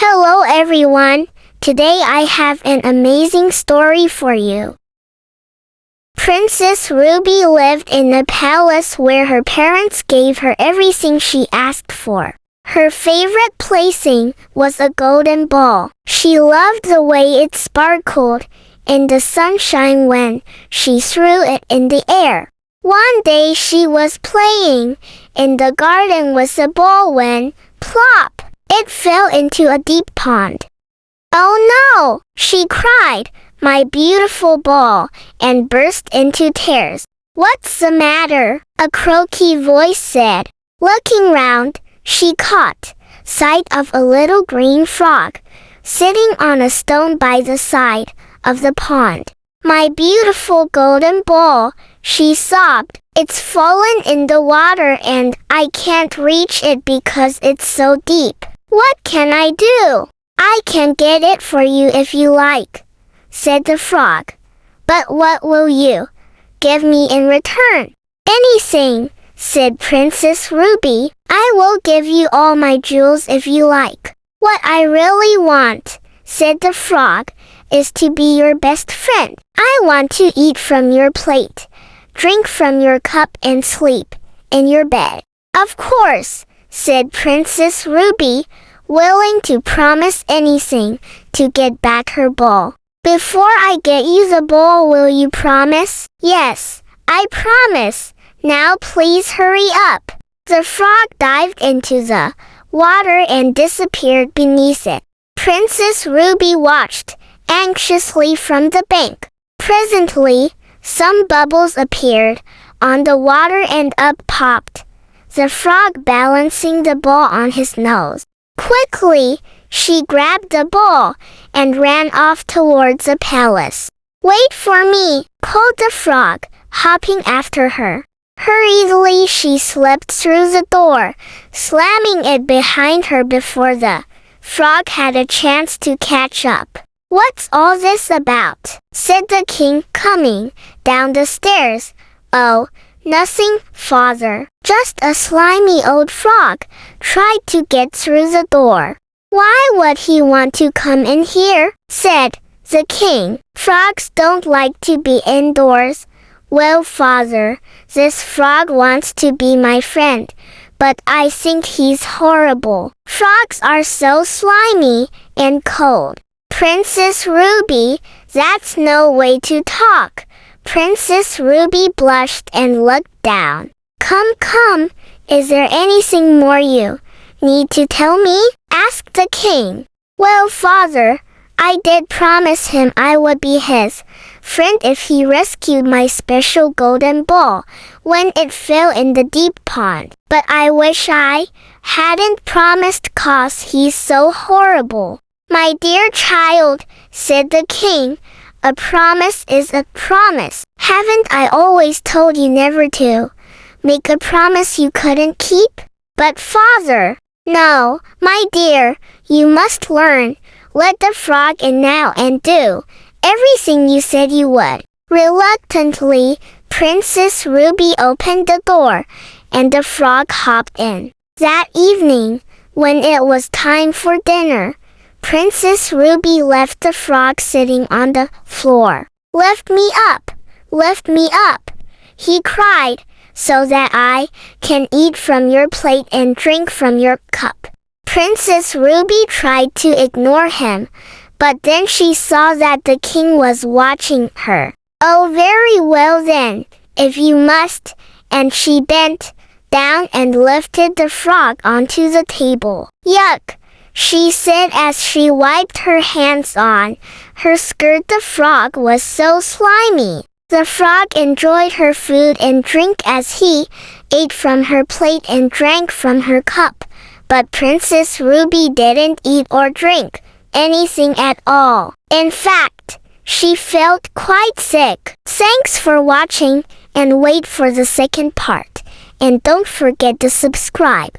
Hello everyone, today I have an amazing story for you. Princess Ruby lived in a palace where her parents gave her everything she asked for. Her favorite plaything was a golden ball. She loved the way it sparkled in the sunshine when she threw it in the air. One day she was playing in the garden with the ball when, plop! It fell into a deep pond. "Oh no!" she cried, "my beautiful ball," and burst into tears. "What's the matter?" a croaky voice said. Looking round, she caught sight of a little green frog sitting on a stone by the side of the pond. "My beautiful golden ball," she sobbed. "It's fallen in the water and I can't reach it because it's so deep. What can I do?" "I can get it for you if you like," said the frog. "But what will you give me in return?" "Anything," said Princess Ruby. "I will give you all my jewels if you like." "What I really want," said the frog, "is to be your best friend. I want to eat from your plate, drink from your cup and sleep in your bed." "Of course," said Princess Ruby, willing to promise anything to get back her ball. "Before I get you the ball, will you promise?" "Yes, I promise. Now please hurry up." The frog dived into the water and disappeared beneath it. Princess Ruby watched anxiously from the bank. Presently, some bubbles appeared on the water and up popped the frog, balancing the ball on his nose. Quickly, she grabbed the ball and ran off towards the palace. "Wait for me," called the frog, hopping after her. Hurriedly, she slipped through the door, slamming it behind her before the frog had a chance to catch up. "What's all this about?" said the king, coming down the stairs. "Oh, nothing, father. Just a slimy old frog tried to get through the door." "Why would he want to come in here?" said the king. "Frogs don't like to be indoors." "Well, father, this frog wants to be my friend, but I think he's horrible. Frogs are so slimy and cold." "Princess Ruby, that's no way to talk." Princess Ruby blushed and looked down. Come, is there anything more you need to tell me?" asked the king. "Well, father, I did promise him I would be his friend if he rescued my special golden ball when it fell in the deep pond. But I wish I hadn't promised 'cause he's so horrible." "My dear child," said the king, "a promise is a promise. Haven't I always told you never to make a promise you couldn't keep?" "But father..." "No, my dear, you must learn. Let the frog in now and do everything you said you would." Reluctantly, Princess Ruby opened the door, and the frog hopped in. That evening, when it was time for dinner, Princess Ruby left the frog sitting on the floor. Lift me up, he cried, "so that I can eat from your plate and drink from your cup." Princess Ruby tried to ignore him, but then she saw that the king was watching her. "Oh, very well then, if you must," and she bent down and lifted the frog onto the table. "Yuck," she said as she wiped her hands on her skirt. The frog was so slimy. The frog enjoyed her food and drink as he ate from her plate and drank from her cup. But Princess Ruby didn't eat or drink anything at all. In fact, she felt quite sick. Thanks for watching, and wait for the second part. And don't forget to subscribe.